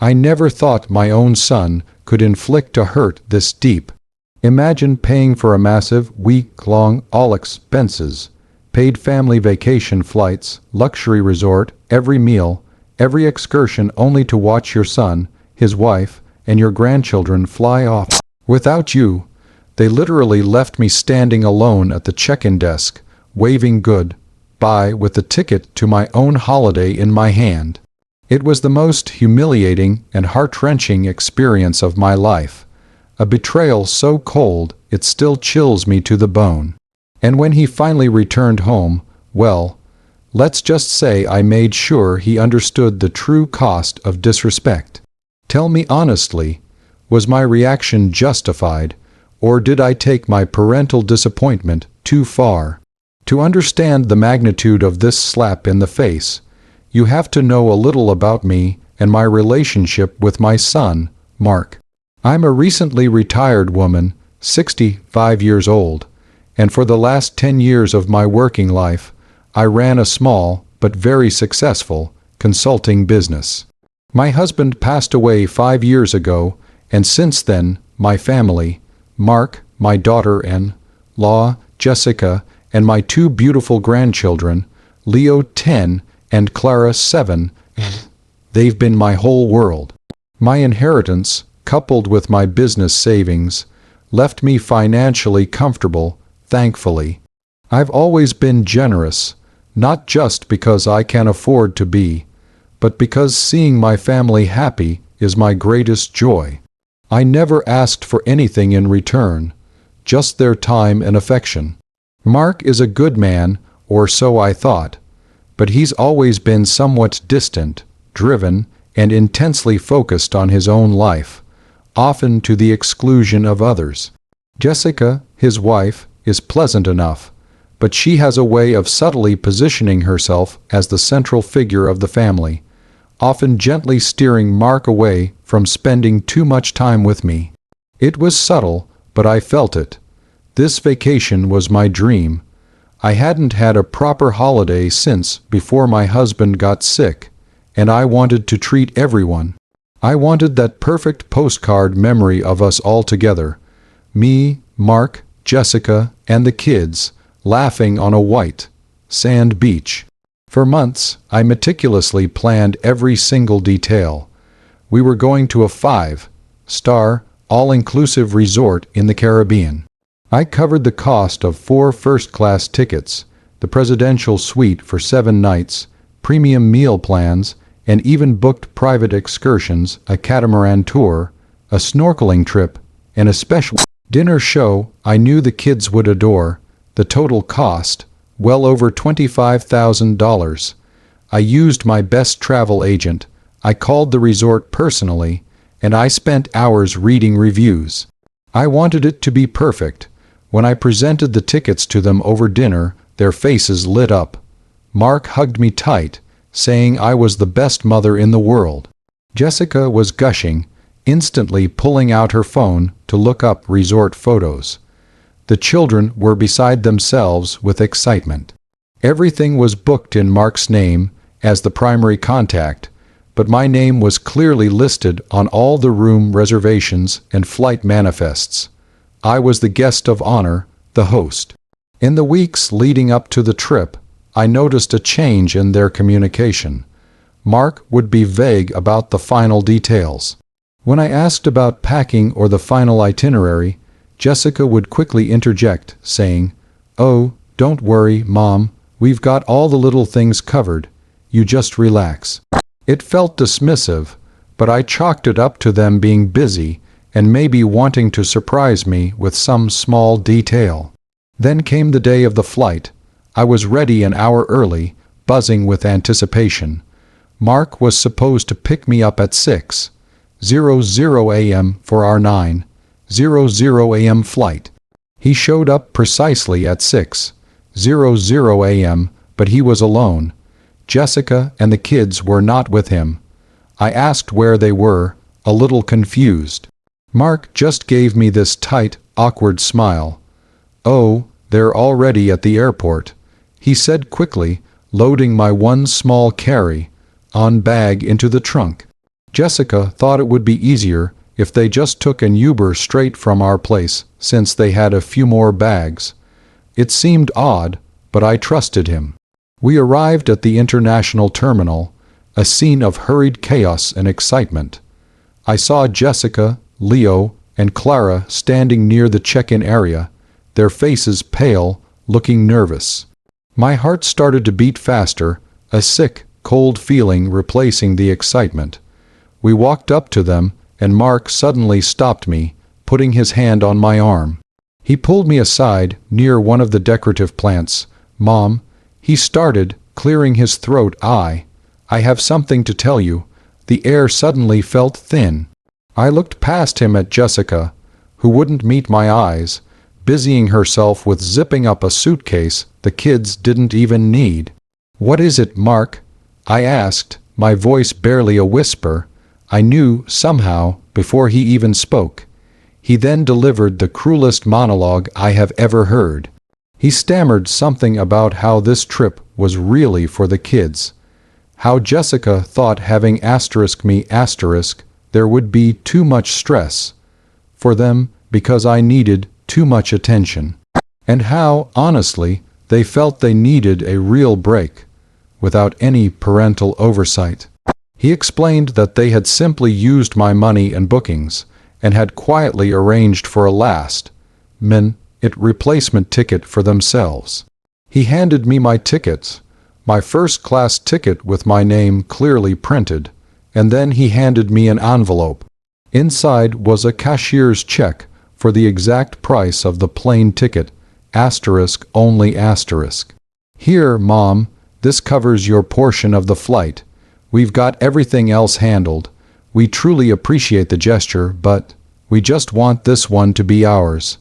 I never thought my own son could inflict a hurt this deep. Imagine paying for a massive, week-long, all-expenses, paid family vacation flights, luxury resort, every meal, every excursion only to watch your son, his wife, and your grandchildren fly off. Without you, they literally left me standing alone at the check-in desk, waving goodbye with the ticket to my own holiday in my hand. It was the most humiliating and heart-wrenching experience of my life. A betrayal so cold it still chills me to the bone. And when he finally returned home, well, let's just say I made sure he understood the true cost of disrespect. Tell me honestly, was my reaction justified, or did I take my parental disappointment too far? To understand the magnitude of this slap in the face, you have to know a little about me and my relationship with my son, Mark. I'm a recently retired woman, 65 years old, and for the last 10 years of my working life, I ran a small, but very successful, consulting business. My husband passed away 5 years ago, and since then, my family, Mark, my daughter-in-law, Jessica, and my 2 beautiful grandchildren, Leo 10 and Clara 7, they've been my whole world. My inheritance, coupled with my business savings, left me financially comfortable, thankfully. I've always been generous, not just because I can afford to be, but because seeing my family happy is my greatest joy. I never asked for anything in return, just their time and affection. Mark is a good man, or so I thought, but he's always been somewhat distant, driven, and intensely focused on his own life, often to the exclusion of others. Jessica, his wife, is pleasant enough, but she has a way of subtly positioning herself as the central figure of the family, often gently steering Mark away from spending too much time with me. It was subtle, but I felt it. This vacation was my dream. I hadn't had a proper holiday since before my husband got sick, and I wanted to treat everyone. I wanted that perfect postcard memory of us all together, me, Mark, Jessica, and the kids, laughing on a white sand beach. For months, I meticulously planned every single detail. We were going to a 5-star, all-inclusive resort in the Caribbean. I covered the cost of 4 first-class tickets, the presidential suite for 7 nights, premium meal plans, and even booked private excursions, a catamaran tour, a snorkeling trip, and a special dinner show I knew the kids would adore. The total cost, well over $25,000. I used my best travel agent, I called the resort personally, and I spent hours reading reviews. I wanted it to be perfect. When I presented the tickets to them over dinner, their faces lit up. Mark hugged me tight, saying I was the best mother in the world. Jessica was gushing, instantly pulling out her phone to look up resort photos. The children were beside themselves with excitement. Everything was booked in Mark's name as the primary contact, but my name was clearly listed on all the room reservations and flight manifests. I was the guest of honor, the host. In the weeks leading up to the trip, I noticed a change in their communication. Mark would be vague about the final details. When I asked about packing or the final itinerary, Jessica would quickly interject, saying, "Oh, don't worry, Mom, we've got all the little things covered. You just relax." It felt dismissive, but I chalked it up to them being busy and maybe wanting to surprise me with some small detail. Then came the day of the flight. I was ready an hour early, buzzing with anticipation. Mark was supposed to pick me up at 6:00 a.m. for our 9:00 a.m. flight. He showed up precisely at 6:00 a.m., but he was alone. Jessica and the kids were not with him. I asked where they were, a little confused. Mark just gave me this tight, awkward smile. "Oh, they're already at the airport," he said quickly, loading my one small carry-on bag into the trunk. Jessica thought it would be easier if they just took an Uber straight from our place, since they had a few more bags. It seemed odd, but I trusted him. We arrived at the international terminal, a scene of hurried chaos and excitement. I saw Jessica, Leo, and Clara standing near the check-in area, their faces pale, looking nervous. My heart started to beat faster, a sick, cold feeling replacing the excitement. We walked up to them, and Mark suddenly stopped me, putting his hand on my arm. He pulled me aside near one of the decorative plants. "Mom," he started, clearing his throat. I have something to tell you." The air suddenly felt thin. I looked past him at Jessica, who wouldn't meet my eyes, busying herself with zipping up a suitcase the kids didn't even need. "What is it, Mark?" I asked, my voice barely a whisper. I knew, somehow, before he even spoke. He then delivered the cruelest monologue I have ever heard. He stammered something about how this trip was really for the kids. How Jessica thought having me there would be too much stress for them because I needed too much attention. And how, honestly, they felt they needed a real break, without any parental oversight. He explained that they had simply used my money and bookings, and had quietly arranged for a last-minute replacement ticket for themselves. He handed me my tickets, my first-class ticket with my name clearly printed, and then he handed me an envelope. Inside was a cashier's check for the exact price of the plane ticket, only. "Here, Mom, this covers your portion of the flight. We've got everything else handled. We truly appreciate the gesture, but we just want this one to be ours."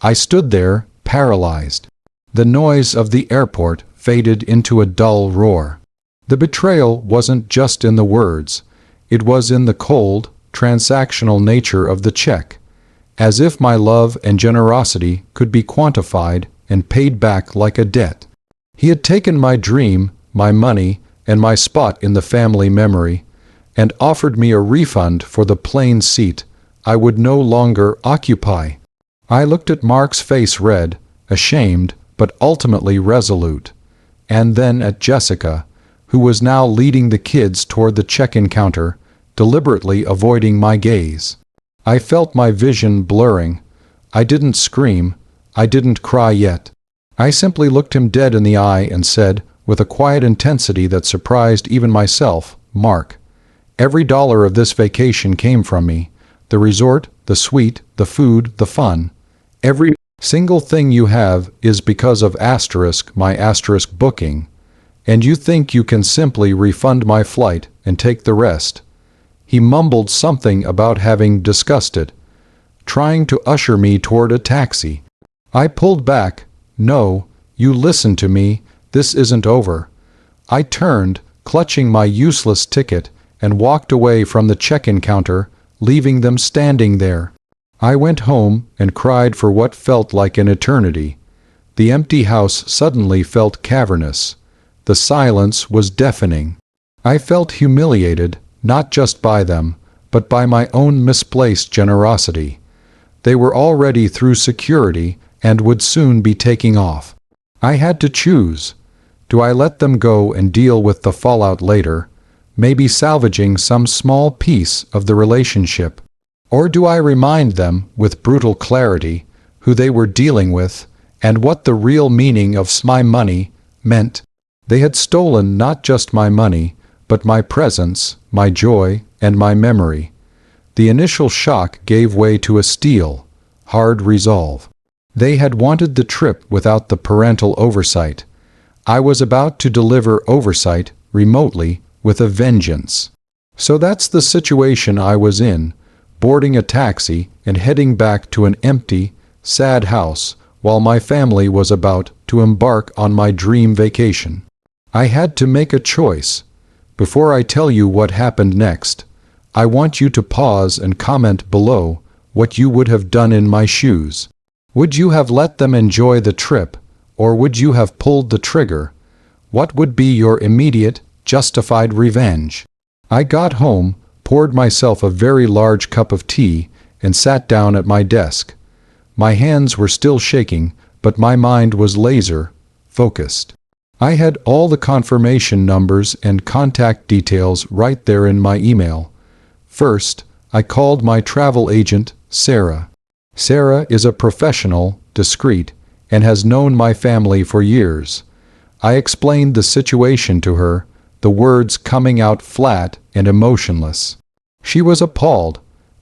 I stood there, paralyzed. The noise of the airport faded into a dull roar. The betrayal wasn't just in the words. It was in the cold, transactional nature of the check, as if my love and generosity could be quantified and paid back like a debt. He had taken my dream, my money, and my spot in the family memory, and offered me a refund for the plane seat I would no longer occupy. I looked at Mark's face, red, ashamed, but ultimately resolute, and then at Jessica, who was now leading the kids toward the check-in counter, deliberately avoiding my gaze. I felt my vision blurring. I didn't scream. I didn't cry yet. I simply looked him dead in the eye and said, with a quiet intensity that surprised even myself, "Mark, every dollar of this vacation came from me. The resort, the suite, the food, the fun. Every single thing you have is because of my booking. And you think you can simply refund my flight and take the rest." He mumbled something about having discussed it, trying to usher me toward a taxi. I pulled back. "No, you listen to me. This isn't over." I turned, clutching my useless ticket, and walked away from the check-in counter, leaving them standing there. I went home and cried for what felt like an eternity. The empty house suddenly felt cavernous. The silence was deafening. I felt humiliated, not just by them, but by my own misplaced generosity. They were already through security and would soon be taking off. I had to choose. Do I let them go and deal with the fallout later, maybe salvaging some small piece of the relationship? Or do I remind them, with brutal clarity, who they were dealing with, and what the real meaning of my money meant? They had stolen not just my money, but my presence, my joy, and my memory. The initial shock gave way to a steel, hard resolve. They had wanted the trip without the parental oversight. I was about to deliver oversight, remotely, with a vengeance. So that's the situation I was in, boarding a taxi and heading back to an empty, sad house while my family was about to embark on my dream vacation. I had to make a choice. Before I tell you what happened next, I want you to pause and comment below what you would have done in my shoes. Would you have let them enjoy the trip, or would you have pulled the trigger? What would be your immediate, justified revenge? I got home, poured myself a very large cup of tea, and sat down at my desk. My hands were still shaking, but my mind was laser-focused. I had all the confirmation numbers and contact details right there in my email. First, I called my travel agent, Sarah. Sarah is a professional, discreet, and has known my family for years. I explained the situation to her, the words coming out flat and emotionless. She was appalled.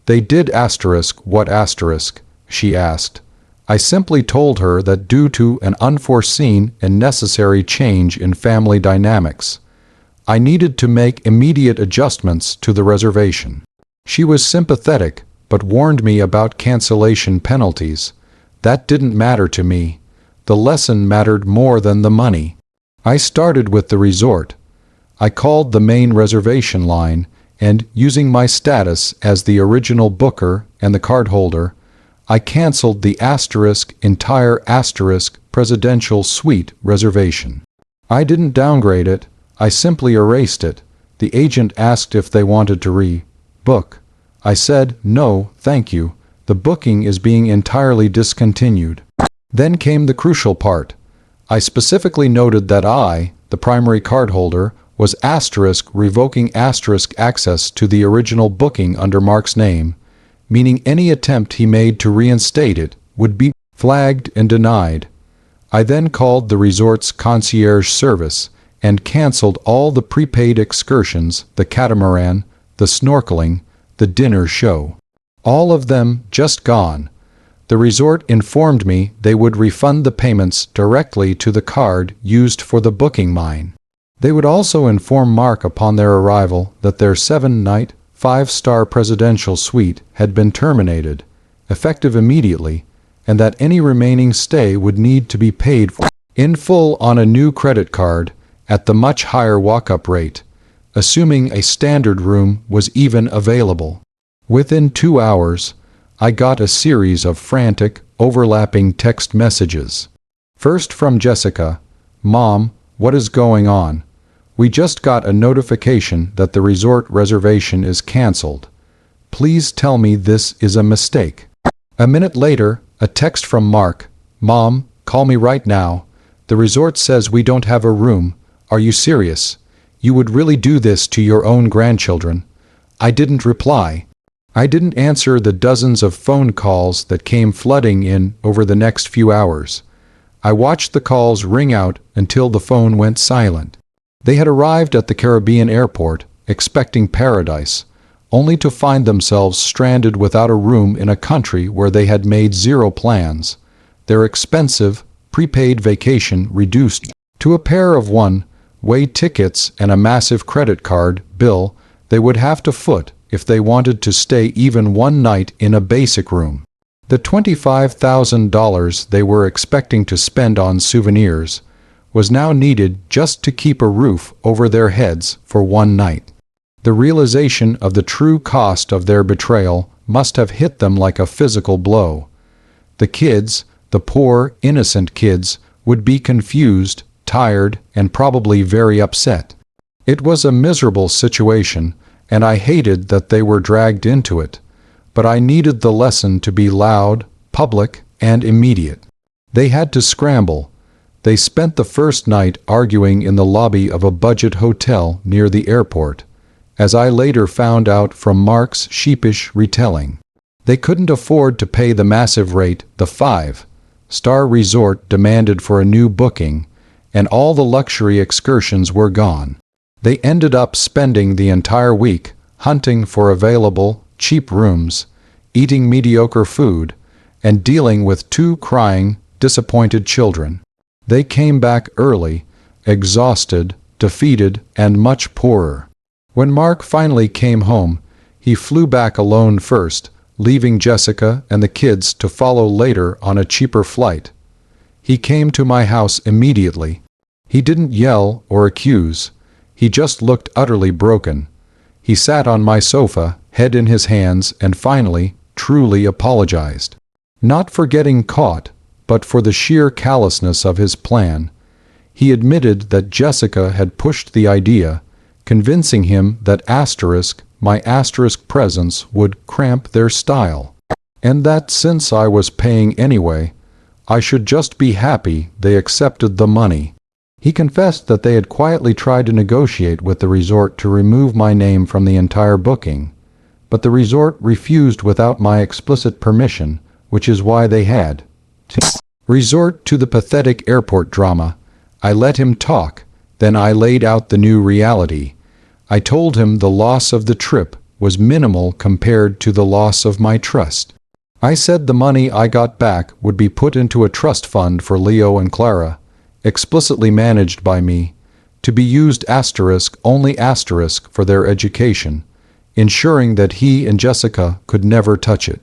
"They did what?" she asked. I simply told her that due to an unforeseen and necessary change in family dynamics, I needed to make immediate adjustments to the reservation. She was sympathetic, but warned me about cancellation penalties. That didn't matter to me. The lesson mattered more than the money. I started with the resort. I called the main reservation line, and, using my status as the original booker and the cardholder, I canceled the entire presidential suite reservation. I didn't downgrade it, I simply erased it. The agent asked if they wanted to re-book. I said, "No, thank you. The booking is being entirely discontinued." Then came the crucial part. I specifically noted that I, the primary cardholder, was revoking access to the original booking under Mark's name, meaning any attempt he made to reinstate it would be flagged and denied. I then called the resort's concierge service and canceled all the prepaid excursions, the catamaran, the snorkeling, the dinner show. All of them just gone. The resort informed me they would refund the payments directly to the card used for the booking mine. They would also inform Mark upon their arrival that their 7-night, 5-star presidential suite had been terminated, effective immediately, and that any remaining stay would need to be paid for in full on a new credit card at the much higher walk-up rate, assuming a standard room was even available. Within 2 hours, I got a series of frantic, overlapping text messages. First from Jessica, "Mom, what is going on? We just got a notification that the resort reservation is canceled. Please tell me this is a mistake." A minute later, a text from Mark, "Mom, call me right now. The resort says we don't have a room. Are you serious? You would really do this to your own grandchildren?" I didn't reply. I didn't answer the dozens of phone calls that came flooding in over the next few hours. I watched the calls ring out until the phone went silent. They had arrived at the Caribbean airport, expecting paradise, only to find themselves stranded without a room in a country where they had made zero plans, their expensive, prepaid vacation reduced to a pair of one-way tickets and a massive credit card bill they would have to foot if they wanted to stay even one night in a basic room. The $25,000 they were expecting to spend on souvenirs was now needed just to keep a roof over their heads for one night. The realization of the true cost of their betrayal must have hit them like a physical blow. The kids, the poor, innocent kids, would be confused, tired, and probably very upset. It was a miserable situation, and I hated that they were dragged into it. But I needed the lesson to be loud, public, and immediate. They had to scramble. They spent the first night arguing in the lobby of a budget hotel near the airport, as I later found out from Mark's sheepish retelling. They couldn't afford to pay the massive rate the 5-star resort demanded for a new booking, and all the luxury excursions were gone. They ended up spending the entire week hunting for available, cheap rooms, eating mediocre food, and dealing with 2 crying, disappointed children. They came back early, exhausted, defeated, and much poorer. When Mark finally came home, he flew back alone first, leaving Jessica and the kids to follow later on a cheaper flight. He came to my house immediately. He didn't yell or accuse. He just looked utterly broken. He sat on my sofa, head in his hands, and finally, truly apologized. Not for getting caught, but for the sheer callousness of his plan. He admitted that Jessica had pushed the idea, convincing him that my asterisk presence would cramp their style, and that since I was paying anyway, I should just be happy they accepted the money. He confessed that they had quietly tried to negotiate with the resort to remove my name from the entire booking, but the resort refused without my explicit permission, which is why they had to resort to the pathetic airport drama. I let him talk, then I laid out the new reality. I told him the loss of the trip was minimal compared to the loss of my trust. I said the money I got back would be put into a trust fund for Leo and Clara, explicitly managed by me, to be used only for their education, ensuring that he and Jessica could never touch it.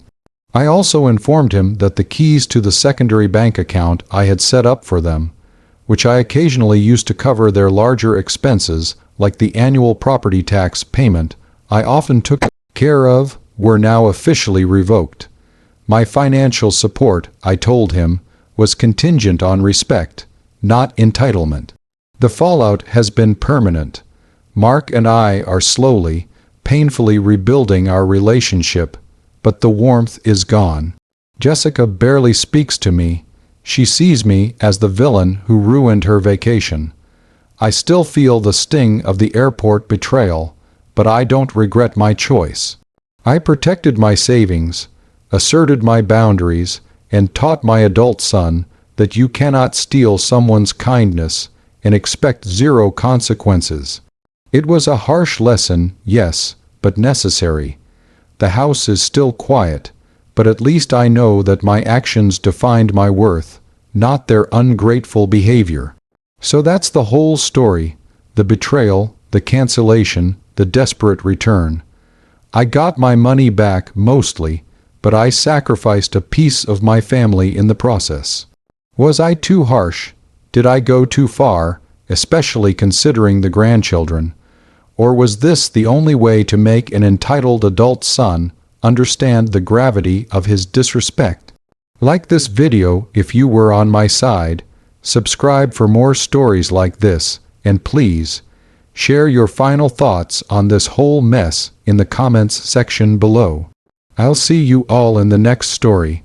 I also informed him that the keys to the secondary bank account I had set up for them, which I occasionally used to cover their larger expenses like the annual property tax payment I often took care of, were now officially revoked. My financial support, I told him, was contingent on respect, not entitlement. The fallout has been permanent. Mark and I are slowly, painfully rebuilding our relationship, but the warmth is gone. Jessica barely speaks to me. She sees me as the villain who ruined her vacation. I still feel the sting of the airport betrayal, but I don't regret my choice. I protected my savings, asserted my boundaries, and taught my adult son that you cannot steal someone's kindness and expect zero consequences. It was a harsh lesson, yes, but necessary. The house is still quiet, but at least I know that my actions defined my worth, not their ungrateful behavior. So that's the whole story: the betrayal, the cancellation, the desperate return. I got my money back mostly, but I sacrificed a piece of my family in the process. Was I too harsh? Did I go too far, especially considering the grandchildren? Or was this the only way to make an entitled adult son understand the gravity of his disrespect? Like this video if you were on my side, subscribe for more stories like this, and please, share your final thoughts on this whole mess in the comments section below. I'll see you all in the next story.